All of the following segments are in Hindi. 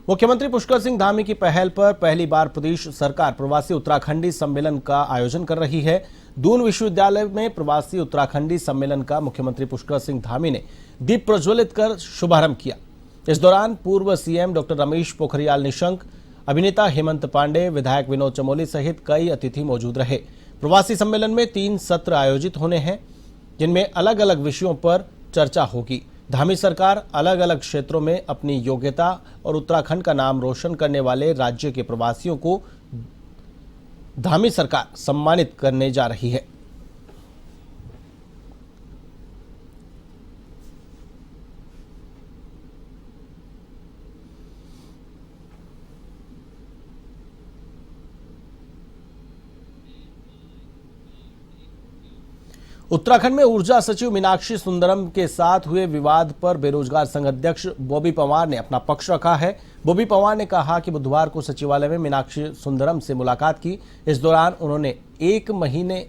मुख्यमंत्री पुष्कर सिंह धामी की पहल पर पहली बार प्रदेश सरकार प्रवासी उत्तराखंडी सम्मेलन का आयोजन कर रही है। दून विश्वविद्यालय में प्रवासी उत्तराखंडी सम्मेलन का मुख्यमंत्री पुष्कर सिंह धामी ने दीप प्रज्वलित कर शुभारंभ किया। इस दौरान पूर्व सीएम डॉक्टर रमेश पोखरियाल निशंक, अभिनेता हेमंत पांडे, विधायक विनोद चमोली सहित कई अतिथि मौजूद रहे। प्रवासी सम्मेलन में 3 सत्र आयोजित होने हैं, जिनमें अलग अलग विषयों पर चर्चा होगी। धामी सरकार अलग अलग क्षेत्रों में अपनी योग्यता और उत्तराखंड का नाम रोशन करने वाले राज्य के प्रवासियों को धामी सरकार सम्मानित करने जा रही है। उत्तराखंड में ऊर्जा सचिव मीनाक्षी सुंदरम के साथ हुए विवाद पर बेरोजगार संघ अध्यक्ष बॉबी पंवार ने अपना पक्ष रखा है। बॉबी पंवार ने कहा कि बुधवार को सचिवालय में मीनाक्षी सुंदरम से मुलाकात की। इस दौरान उन्होंने 1 महीने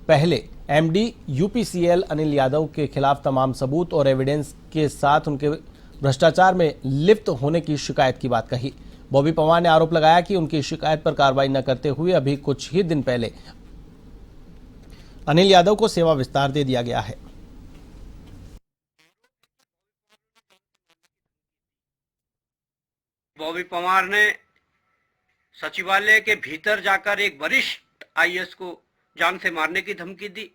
पहले एमडी यूपीसीएल अनिल यादव के खिलाफ तमाम सबूत और एविडेंस के साथ उनके भ्रष्टाचार में लिप्त होने की शिकायत की बात कही। बॉबी पंवार ने आरोप लगाया कि उनकी शिकायत पर कार्रवाई न करते हुए अभी कुछ ही दिन पहले अनिल यादव को सेवा विस्तार दे दिया गया है। बॉबी पंवार ने सचिवालय के भीतर जाकर एक वरिष्ठ आईएएस को जान से मारने की धमकी दी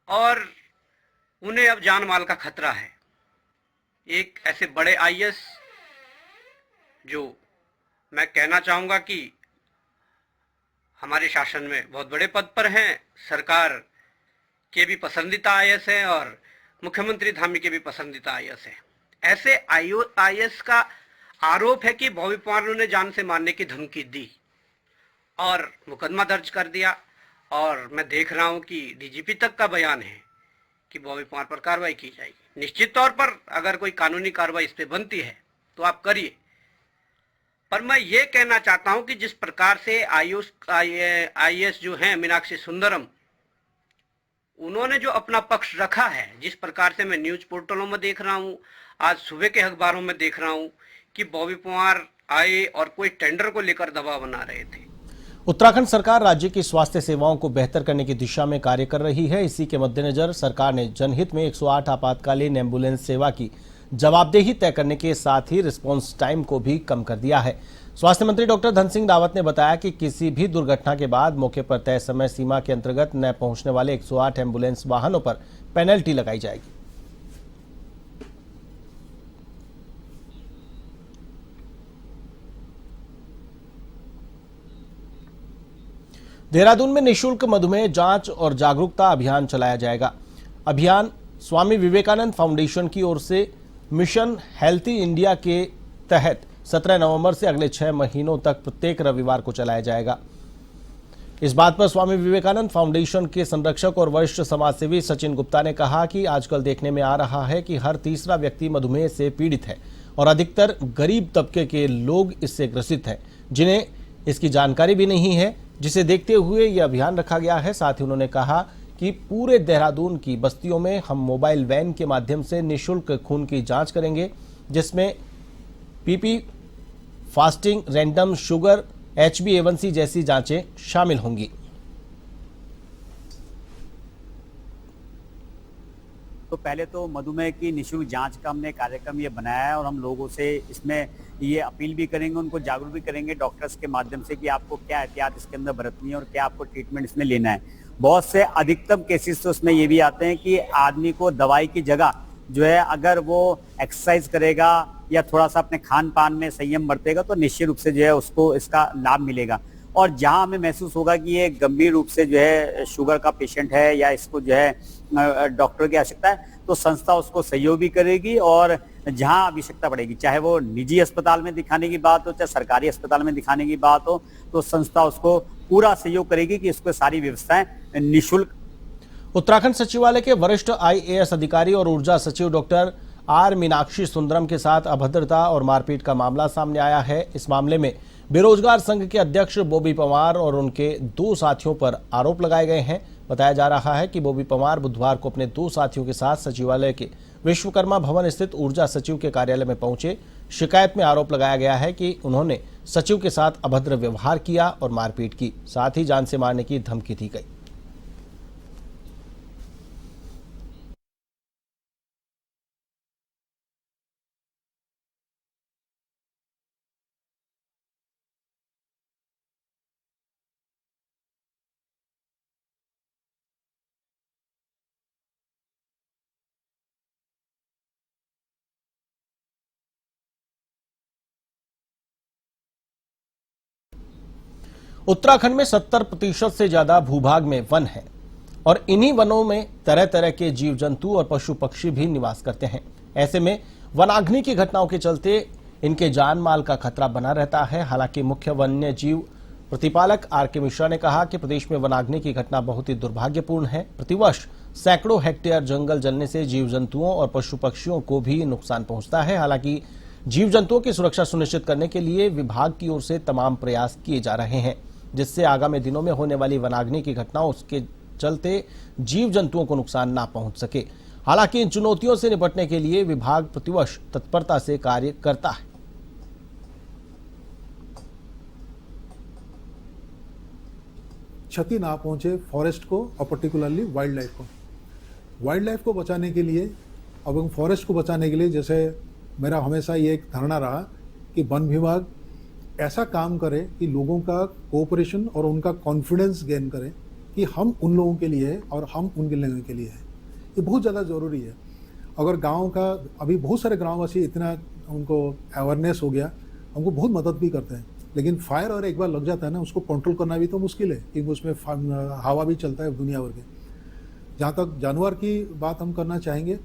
और उन्हें अब जान माल का खतरा है। एक ऐसे बड़े आईएएस जो मैं कहना चाहूंगा कि हमारे शासन में बहुत बड़े पद पर हैं, सरकार के भी पसंदीदा आईएएस हैं और मुख्यमंत्री धामी के भी पसंदीदा आईएएस हैं। ऐसे आईएएस का आरोप है कि बॉबी पंवार ने जान से मारने की धमकी दी और मुकदमा दर्ज कर दिया। और मैं देख रहा हूं कि डीजीपी तक का बयान है कि बॉबी पंवार पर कार्रवाई की जाएगी। निश्चित तौर पर अगर कोई कानूनी कार्रवाई इस पे बनती है तो आप करिए, पर मैं ये कहना चाहता हूं कि जिस प्रकार से आईएएस जो हैं मीनाक्षी सुंदरम, उन्होंने जो अपना पक्ष रखा है, जिस प्रकार से मैं न्यूज पोर्टलों में देख रहा हूं, आज सुबह के अखबारों में देख रहा हूं कि बॉबी पंवार आए और कोई टेंडर को लेकर दबाव बना रहे थे। उत्तराखंड सरकार राज्य की स्वास्थ्य सेवाओं को बेहतर करने की दिशा में कार्य कर रही है। इसी के मद्देनजर सरकार ने जनहित में 108 आपातकालीन एम्बुलेंस सेवा की जवाबदेही तय करने के साथ ही रिस्पांस टाइम को भी कम कर दिया है। स्वास्थ्य मंत्री डॉक्टर धन सिंह रावत ने बताया कि किसी भी दुर्घटना के बाद मौके पर तय समय सीमा के अंतर्गत न पहुंचने वाले 108 एम्बुलेंस वाहनों पर पेनल्टी लगाई जाएगी। देहरादून में निःशुल्क मधुमेह जांच और जागरूकता अभियान चलाया जाएगा। अभियान स्वामी विवेकानंद फाउंडेशन की ओर से मिशन हेल्थी इंडिया के तहत 17 नवंबर से अगले 6 महीनों तक प्रत्येक रविवार को चलाया जाएगा। इस बात पर स्वामी विवेकानंद फाउंडेशन के संरक्षक और वरिष्ठ समाजसेवी सचिन गुप्ता ने कहा कि आजकल देखने में आ रहा है कि हर तीसरा व्यक्ति मधुमेह से पीड़ित है और अधिकतर गरीब तबके के लोग इससे ग्रसित हैं, जिन्हें इसकी जानकारी भी नहीं है, जिसे देखते हुए यह अभियान रखा गया है। साथ ही उन्होंने कहा कि पूरे देहरादून की बस्तियों में हम मोबाइल वैन के माध्यम से निःशुल्क खून की जांच करेंगे, जिसमें PP, fasting, random sugar, HbA1c जैसी जांचें शामिल होंगी। तो पहले तो मधुमेह की निःशुल्क जांच का हमने कार्यक्रम ये बनाया है और हम लोगों से इसमें ये अपील भी करेंगे, उनको जागरूक भी करेंगे डॉक्टर्स के माध्यम से कि आपको क्या एहतियात इसके अंदर बरतनी है और क्या आपको ट्रीटमेंट इसमें लेना है। बहुत से अधिकतम केसेस तो उसमें ये भी आते हैं कि आदमी को दवाई की जगह जो है अगर वो एक्सरसाइज करेगा या थोड़ा सा अपने खान पान में संयम बरतेगा तो निश्चित रूप से जो है उसको इसका लाभ मिलेगा। और जहां हमें महसूस होगा कि ये गंभीर रूप से जो है शुगर का पेशेंट है या इसको जो है डॉक्टर की आवश्यकता है, तो संस्था उसको सहयोग भी करेगी और जहां आवश्यकता पड़ेगी, चाहे वो निजी अस्पताल में दिखाने की बात हो चाहे सरकारी अस्पताल में दिखाने की बात हो, तो संस्था उसको पूरा सहयोग करेगी कि इसको सारी व्यवस्थाएं निःशुल्क। उत्तराखंड सचिवालय के वरिष्ठ आईएएस अधिकारी और ऊर्जा सचिव डॉक्टर आर मीनाक्षी सुंदरम के साथ अभद्रता और मारपीट का मामला सामने आया है। इस मामले में बेरोजगार संघ के अध्यक्ष बॉबी पंवार और उनके 2 साथियों पर आरोप लगाए गए हैं। बताया जा रहा है कि बॉबी पवार बुधवार को अपने 2 साथियों के साथ सचिवालय के विश्वकर्मा भवन स्थित ऊर्जा सचिव के कार्यालय में पहुंचे। शिकायत में आरोप लगाया गया है कि उन्होंने सचिव के साथ अभद्र व्यवहार किया और मारपीट की, साथ ही जान से मारने की धमकी दी गई। उत्तराखंड में 70% से ज्यादा भूभाग में वन है और इन्हीं वनों में तरह तरह के जीव जंतु और पशु पक्षी भी निवास करते हैं। ऐसे में वनाग्नि की घटनाओं के चलते इनके जान माल का खतरा बना रहता है। हालांकि मुख्य वन्य जीव प्रतिपालक आर.के. मिश्रा ने कहा कि प्रदेश में वनाग्नि की घटना बहुत ही दुर्भाग्यपूर्ण है। प्रतिवर्ष सैकड़ों हेक्टेयर जंगल जलने से जीव जंतुओं और पशु पक्षियों को भी नुकसान पहुंचता है। हालांकि जीव जंतुओं की सुरक्षा सुनिश्चित करने के लिए विभाग की ओर से तमाम प्रयास किए जा रहे हैं, जिससे आगामी दिनों में होने वाली वनाग्नि की घटनाओं के चलते जीव जंतुओं को नुकसान ना पहुंच सके। हालांकि इन चुनौतियों से निपटने के लिए विभाग प्रतिवर्ष तत्परता से कार्य करता है। क्षति ना पहुंचे फॉरेस्ट को और पर्टिकुलरली वाइल्ड लाइफ को। वाइल्ड लाइफ को बचाने के लिए और फॉरेस्ट को बचाने के लिए जैसे मेरा हमेशा ये एक धारणा रहा कि वन विभाग ऐसा काम करे कि लोगों का कोऑपरेशन और उनका कॉन्फिडेंस गेन करें कि हम उन लोगों के लिए है और हम उनके लोगों के लिए है। ये बहुत ज़्यादा ज़रूरी है। अगर गांव का अभी बहुत सारे गाँववासी इतना उनको अवेयरनेस हो गया, हमको बहुत मदद भी करते हैं, लेकिन फायर और एक बार लग जाता है ना, उसको कंट्रोल करना भी तो मुश्किल है क्योंकि उसमें हवा भी चलता है दुनिया भर के। जहाँ तक जानवर की बात हम करना चाहेंगे,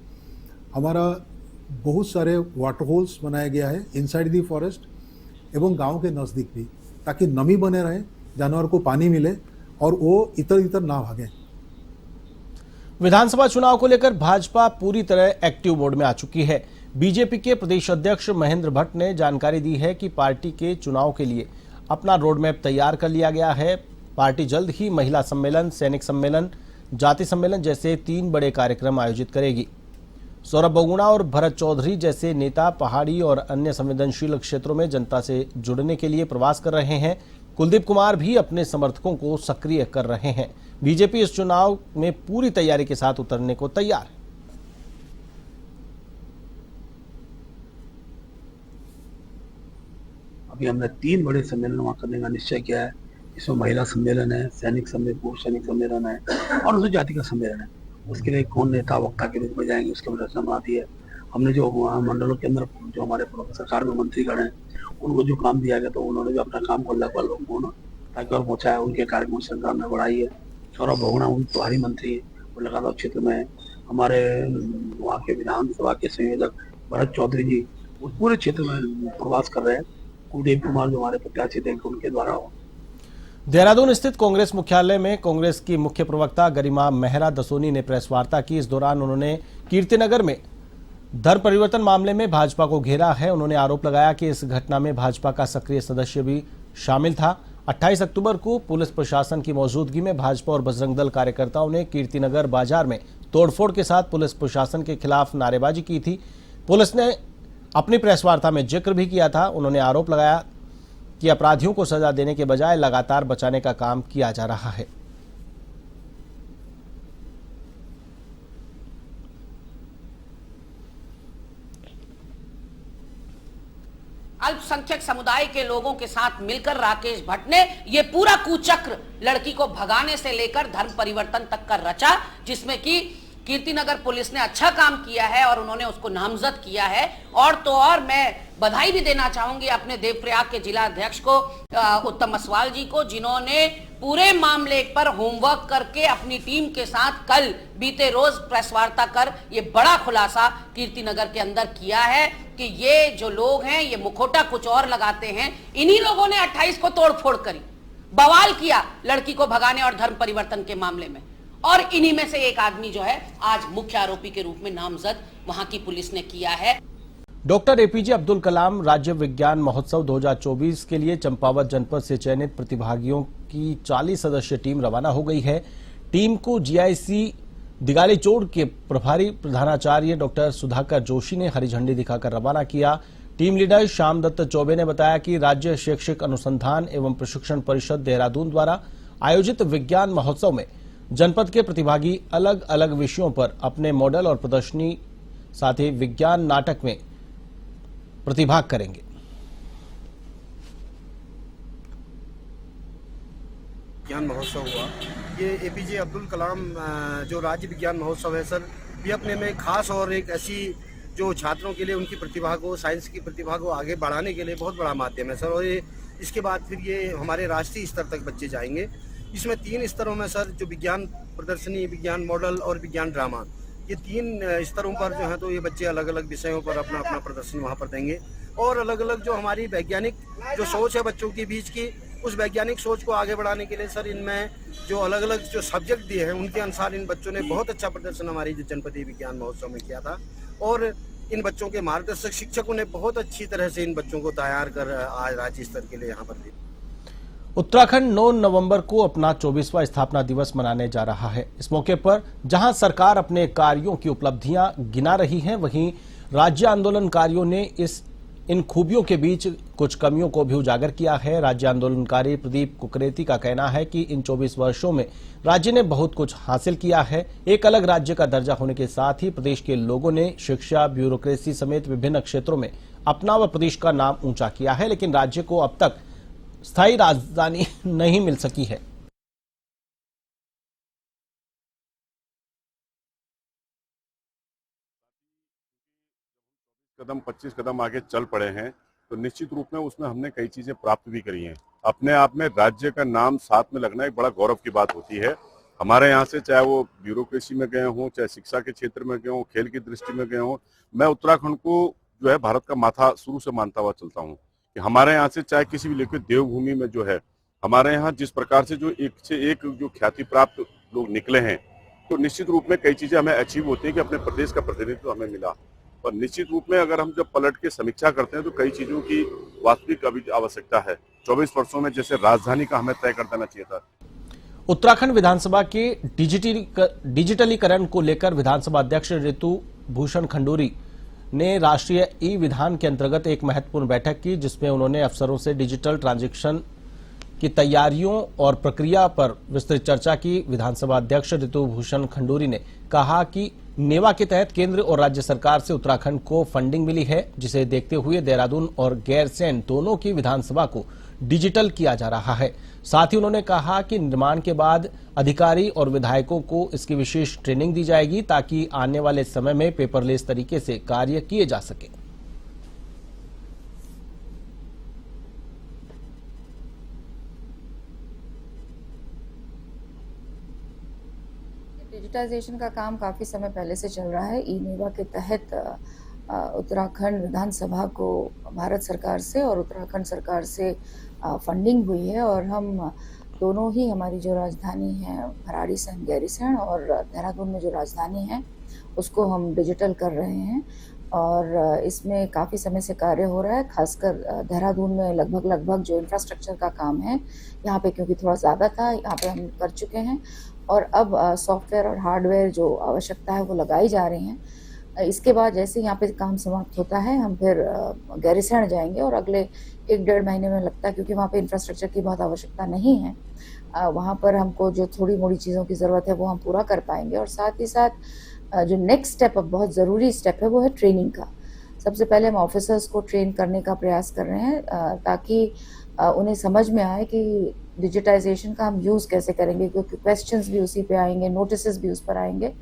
हमारा बहुत सारे वाटर होल्स बनाया गया है इनसाइड दी फॉरेस्ट एवं गांव के नज़दीक भी, ताकि नमी बने रहे, जानवर को पानी मिले और वो इधर इधर ना भागे। विधानसभा चुनाव को लेकर भाजपा पूरी तरह एक्टिव मोड में आ चुकी है। बीजेपी के प्रदेश अध्यक्ष महेंद्र भट्ट ने जानकारी दी है कि पार्टी के चुनाव के लिए अपना रोडमैप तैयार कर लिया गया है। पार्टी जल्द ही महिला सम्मेलन, सैनिक सम्मेलन, जाति सम्मेलन जैसे 3 बड़े कार्यक्रम आयोजित करेगी। सौरभ बहुगुणा और भरत चौधरी जैसे नेता पहाड़ी और अन्य संवेदनशील क्षेत्रों में जनता से जुड़ने के लिए प्रवास कर रहे हैं। कुलदीप कुमार भी अपने समर्थकों को सक्रिय कर रहे हैं। बीजेपी इस चुनाव में पूरी तैयारी के साथ उतरने को तैयार है। अभी हमने 3 बड़े सम्मेलन वहाँ करने का निश्चय किया है। इसमें महिला सम्मेलन है, सैनिक सम्मेलन, पुरुष सैनिक सम्मेलन है और उसमें जाति का सम्मेलन है। उसके लिए कौन नेता वक्ता के रूप में जाएंगे उसकी रचना बना दी है। हमने जो मंडलों के अंदर जो हमारे सरकार में मंत्रीगण हैं उनको जो काम दिया गया तो उन्होंने भी अपना काम को लगभग लोगों को ताकि और पहुँचाया। उनके कार्यक्रम सरकार ने बढ़ाई है। सौरभ बहुगुणा उन प्रभारी मंत्री है, वो लगातार क्षेत्र में है। हमारे वहाँ के विधानसभा के संयोजक भरत चौधरी जी उस पूरे क्षेत्र में प्रवास कर रहे हैं। कुलदीप कुमार जो हमारे प्रत्याशी थे उनके द्वारा हो। देहरादून स्थित कांग्रेस मुख्यालय में कांग्रेस की मुख्य प्रवक्ता गरिमा मेहरा दसोनी ने प्रेस वार्ता की। इस दौरान उन्होंने कीर्तिनगर में धर्म परिवर्तन मामले में भाजपा को घेरा है। उन्होंने आरोप लगाया कि इस घटना में भाजपा का सक्रिय सदस्य भी शामिल था। 28 अक्टूबर को पुलिस प्रशासन की मौजूदगी में भाजपा और बजरंग दल कार्यकर्ताओं ने कीर्तिनगर बाजार में तोड़फोड़ के साथ पुलिस प्रशासन के खिलाफ नारेबाजी की थी। पुलिस ने अपनी प्रेस वार्ता में जिक्र भी किया था। उन्होंने आरोप लगाया कि अपराधियों को सजा देने के बजाय लगातार बचाने का काम किया जा रहा है। अल्पसंख्यक समुदाय के लोगों के साथ मिलकर राकेश भट्ट ने ये पूरा कुचक्र लड़की को भगाने से लेकर धर्म परिवर्तन तक का रचा, जिसमें कि कीर्तिनगर पुलिस ने अच्छा काम किया है और उन्होंने उसको नामजद किया है। और तो और मैं बधाई भी देना चाहूंगी अपने देवप्रयाग के जिला अध्यक्ष को, उत्तम असवाल जी को, जिन्होंने पूरे मामले पर होमवर्क करके अपनी टीम के साथ कल बीते रोज प्रेस वार्ता कर ये बड़ा खुलासा कीर्तिनगर के अंदर किया है कि ये जो लोग हैं ये मुखौटा कुछ और लगाते हैं। इन्हीं लोगों ने 28 को तोड़फोड़ करी, बवाल किया लड़की को भगाने और धर्म परिवर्तन के मामले में, और इन्हीं में से एक आदमी जो है आज मुख्य आरोपी के रूप में नामजद वहां की पुलिस ने किया है। डॉक्टर एपीजे अब्दुल कलाम राज्य विज्ञान महोत्सव 2024 के लिए चंपावत जनपद से चयनित प्रतिभागियों की 40 सदस्यीय टीम रवाना हो गई है। टीम को जीआईसी दिगालीचोड़ के प्रभारी प्रधानाचार्य डॉक्टर सुधाकर जोशी ने हरी झंडी दिखाकर रवाना किया। टीम लीडर श्याम दत्त चौबे ने बताया कि राज्य शैक्षिक अनुसंधान एवं प्रशिक्षण परिषद देहरादून द्वारा आयोजित विज्ञान महोत्सव में जनपद के प्रतिभागी अलग अलग विषयों पर अपने मॉडल और प्रदर्शनी साथ ही विज्ञान नाटक में प्रतिभाग करेंगे। विज्ञान महोत्सव हुआ, ये एपीजे अब्दुल कलाम जो राज्य विज्ञान महोत्सव है सर, ये अपने में खास और एक ऐसी जो छात्रों के लिए उनकी प्रतिभा को, साइंस की प्रतिभा को आगे बढ़ाने के लिए बहुत बड़ा माध्यम है सर। और ये इसके बाद फिर ये हमारे राष्ट्रीय स्तर तक बच्चे जाएंगे। इसमें 3 स्तरों में सर, जो विज्ञान प्रदर्शनी, विज्ञान मॉडल और विज्ञान ड्रामा, ये 3 स्तरों पर जो है तो ये बच्चे अलग अलग विषयों पर अपना अपना प्रदर्शन वहाँ पर देंगे। और अलग अलग जो हमारी वैज्ञानिक जो सोच है बच्चों के बीच की, उस वैज्ञानिक सोच को आगे बढ़ाने के लिए सर इनमें जो अलग अलग जो सब्जेक्ट दिए हैं उनके अनुसार इन बच्चों ने बहुत अच्छा प्रदर्शन हमारी जो जनपदीय विज्ञान महोत्सव में किया था। और इन बच्चों के मार्गदर्शक शिक्षकों ने बहुत अच्छी तरह से इन बच्चों को तैयार कर आज राज्य स्तर के लिए यहाँ पर दिया। उत्तराखंड 9 नवंबर को अपना 24वां स्थापना दिवस मनाने जा रहा है। इस मौके पर जहां सरकार अपने कार्यों की उपलब्धियां गिना रही है, वहीं राज्य आंदोलनकारियों ने इन खूबियों के बीच कुछ कमियों को भी उजागर किया है। राज्य आंदोलनकारी प्रदीप कुकरेती का कहना है कि इन 24 वर्षों में राज्य ने बहुत कुछ हासिल किया है। एक अलग राज्य का दर्जा होने के साथ ही प्रदेश के लोगों ने शिक्षा, ब्यूरोक्रेसी समेत विभिन्न क्षेत्रों में अपना व प्रदेश का नाम ऊंचा किया है, लेकिन राज्य को अब तक स्थायी राजधानी नहीं मिल सकी है। कदम 25 कदम आगे चल पड़े हैं तो निश्चित रूप में उसमें हमने कई चीजें प्राप्त भी करी हैं। अपने आप में राज्य का नाम साथ में लगना एक बड़ा गौरव की बात होती है। हमारे यहाँ से चाहे वो ब्यूरोक्रेसी में गए हों, चाहे शिक्षा के क्षेत्र में गए हों, खेल की दृष्टि में गए हों, मैं उत्तराखंड को जो है भारत का माथा शुरू से मानता हुआ चलता हूँ कि हमारे यहाँ से चाहे किसी भी लेकर देवभूमि में जो है हमारे यहाँ जिस प्रकार से जो एक से एक जो ख्याति प्राप्त लोग निकले हैं, तो निश्चित रूप में कई चीजें हमें अचीव होती है कि अपने प्रदेश का प्रतिनिधित्व हमें मिला। और निश्चित रूप में अगर हम जब पलट के समीक्षा करते हैं तो कई चीजों की वास्तविक अभी आवश्यकता है। 24 वर्षों में जैसे राजधानी का हमें तय कर देना चाहिए था। उत्तराखंड विधानसभा के डिजिटलीकरण को लेकर विधानसभा अध्यक्ष ऋतु भूषण खंडूरी ने राष्ट्रीय ई विधान के अंतर्गत एक महत्वपूर्ण बैठक की, जिसमें उन्होंने अफसरों से डिजिटल ट्रांजैक्शन की तैयारियों और प्रक्रिया पर विस्तृत चर्चा की। विधानसभा अध्यक्ष ऋतु भूषण खंडूरी ने कहा कि नेवा के तहत केंद्र और राज्य सरकार से उत्तराखंड को फंडिंग मिली है, जिसे देखते हुए देहरादून और गैरसैंण दोनों की विधानसभा को डिजिटल किया जा रहा है। साथ ही उन्होंने कहा कि निर्माण के बाद अधिकारी और विधायकों को इसकी विशेष ट्रेनिंग दी जाएगी ताकि आने वाले समय में पेपरलेस तरीके से कार्य किए जा सके। डिजिटाइजेशन का काम काफ़ी समय पहले से चल रहा है। ई नेवा के तहत उत्तराखंड विधानसभा को भारत सरकार से और उत्तराखंड सरकार से फंडिंग हुई है और हम दोनों ही, हमारी जो राजधानी है भराड़ीसैंण गैरीसैंण और देहरादून में जो राजधानी है उसको हम डिजिटल कर रहे हैं और इसमें काफ़ी समय से कार्य हो रहा है। खासकर देहरादून में लगभग जो इंफ्रास्ट्रक्चर का काम है यहाँ पे, क्योंकि थोड़ा ज़्यादा था, यहाँ पे हम कर चुके हैं और अब सॉफ्टवेयर और हार्डवेयर जो आवश्यकता है वो लगाई जा रही हैं। इसके बाद जैसे यहाँ पे काम समाप्त होता है हम फिर गैरीसैंण जाएंगे और अगले 1-1.5 महीने में लगता है, क्योंकि वहाँ पे इंफ्रास्ट्रक्चर की बहुत आवश्यकता नहीं है, वहाँ पर हमको जो थोड़ी मोड़ी चीज़ों की ज़रूरत है वो हम पूरा कर पाएंगे। और साथ ही साथ जो नेक्स्ट स्टेप, अब बहुत ज़रूरी स्टेप है, वो है ट्रेनिंग का। सबसे पहले हम ऑफिसर्स को ट्रेन करने का प्रयास कर रहे हैं ताकि उन्हें समझ में आए कि डिजिटाइजेशन का हम यूज़ कैसे करेंगे, क्योंकि क्वेश्चंस भी उसी पे आएंगे, नोटिसेस भी उस पर आएंगे।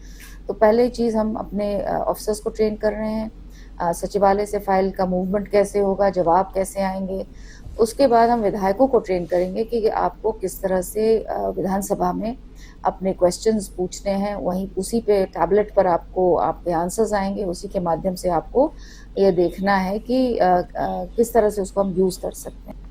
तो पहले चीज़ हम अपने ऑफिसर्स को ट्रेन कर रहे हैं, सचिवालय से फाइल का मूवमेंट कैसे होगा, जवाब कैसे आएंगे। उसके बाद हम विधायकों को ट्रेन करेंगे कि आपको किस तरह से विधानसभा में अपने क्वेश्चंस पूछने हैं, वहीं उसी पे टैबलेट पर आपके आंसर्स आएंगे, उसी के माध्यम से आपको ये देखना है कि किस तरह से उसको हम यूज़ कर सकते हैं।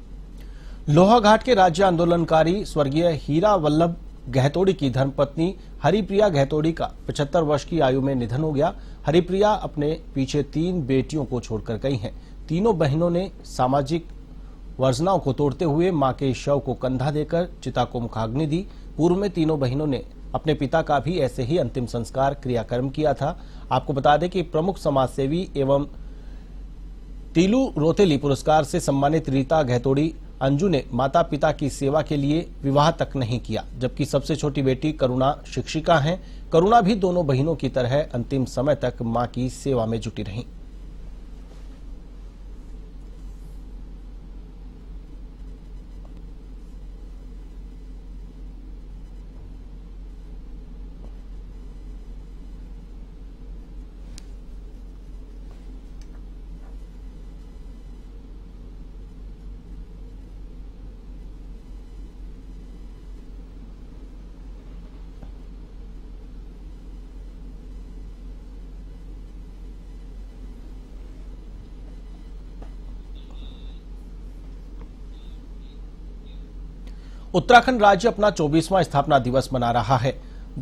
लोहाघाट के राज्य आंदोलनकारी स्वर्गीय हीरा वल्लभ गहतोड़ी की धर्मपत्नी हरिप्रिया गहतोड़ी का 75 वर्ष की आयु में निधन हो गया। हरिप्रिया अपने पीछे 3 बेटियों को छोड़कर गई हैं। तीनों बहनों ने सामाजिक वर्जनाओं को तोड़ते हुए मां के शव को कंधा देकर चिता को मुखाग्नि दी। पूर्व में तीनों बहनों ने अपने पिता का भी ऐसे ही अंतिम संस्कार क्रियाक्रम किया था। आपको बता दें कि प्रमुख समाजसेवी एवं तीलू रोतेली पुरस्कार से सम्मानित रीता गहतोड़ी अंजू ने माता पिता की सेवा के लिए विवाह तक नहीं किया, जबकि सबसे छोटी बेटी करुणा शिक्षिका हैं। करुणा भी दोनों बहनों की तरह अंतिम समय तक मां की सेवा में जुटी रहीं। उत्तराखंड राज्य अपना 24वां स्थापना दिवस मना रहा है।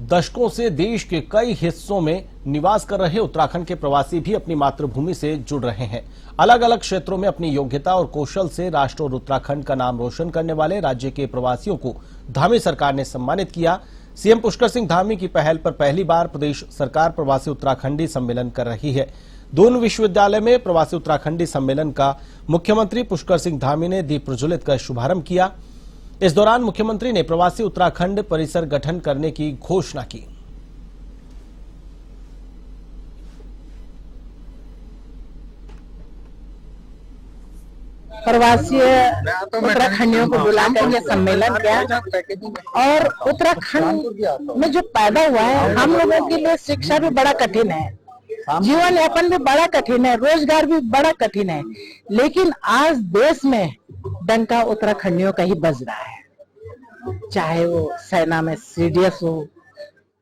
दशकों से देश के कई हिस्सों में निवास कर रहे उत्तराखंड के प्रवासी भी अपनी मातृभूमि से जुड़ रहे हैं। अलग अलग क्षेत्रों में अपनी योग्यता और कौशल से राष्ट्र और उत्तराखंड का नाम रोशन करने वाले राज्य के प्रवासियों को धामी सरकार ने सम्मानित किया। सीएम पुष्कर सिंह धामी की पहल पर पहली बार प्रदेश सरकार प्रवासी उत्तराखंडी सम्मेलन कर रही है। दून विश्वविद्यालय में प्रवासी उत्तराखंडी सम्मेलन का मुख्यमंत्री पुष्कर सिंह धामी ने दीप प्रज्वलित कर शुभारंभ किया। इस दौरान मुख्यमंत्री ने प्रवासी उत्तराखंड परिसर गठन करने की घोषणा की। प्रवासी उत्तराखंडियों को बुलाकर यह सम्मेलन किया और उत्तराखंड में जो पैदा हुआ है, हम लोगों के लिए शिक्षा भी बड़ा कठिन है, जीवन यापन भी बड़ा कठिन है, रोजगार भी बड़ा कठिन है, लेकिन आज देश में डंका उत्तराखंडियों का ही बज रहा है। चाहे वो सेना में सीडीएस हो,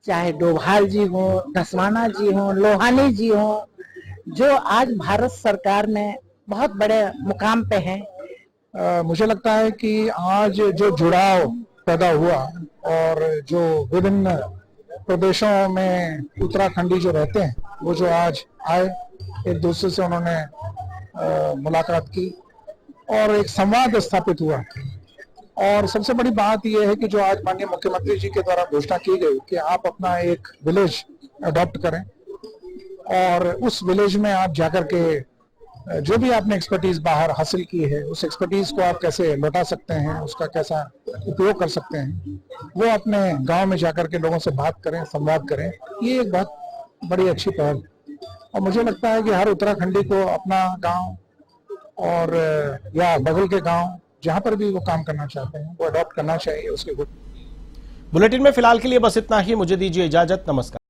चाहे डोभाल जी हो, धसवाना जी हो, लोहानी जी हो, जो आज भारत सरकार में बहुत बड़े मुकाम पे हैं। मुझे लगता है कि आज जो जुड़ाव पैदा हुआ और जो विभिन्न प्रदेशों में उत्तराखंडी जो रहते हैं वो जो आज आए, एक दूसरे से उन्होंने मुलाकात की और एक संवाद स्थापित हुआ। और सबसे बड़ी बात यह है कि जो आज माननीय मुख्यमंत्री जी के द्वारा घोषणा की गई कि आप अपना एक विलेज अडॉप्ट करें और उस विलेज में आप जाकर के जो भी आपने एक्सपर्टीज बाहर हासिल की है उस एक्सपर्टीज को आप कैसे लौटा सकते हैं, उसका कैसा उपयोग कर सकते हैं, वो अपने गांव में जाकर के लोगों से बात करें, संवाद करें। ये एक बहुत बड़ी अच्छी पहल और मुझे लगता है कि हर उत्तराखंडी को अपना गांव और या बगल के गांव जहां पर भी वो काम करना चाहते हैं वो अडॉप्ट करना चाहिए उसके। बुलेटिन में फिलहाल के लिए बस इतना ही। मुझे दीजिए इजाजत। नमस्कार।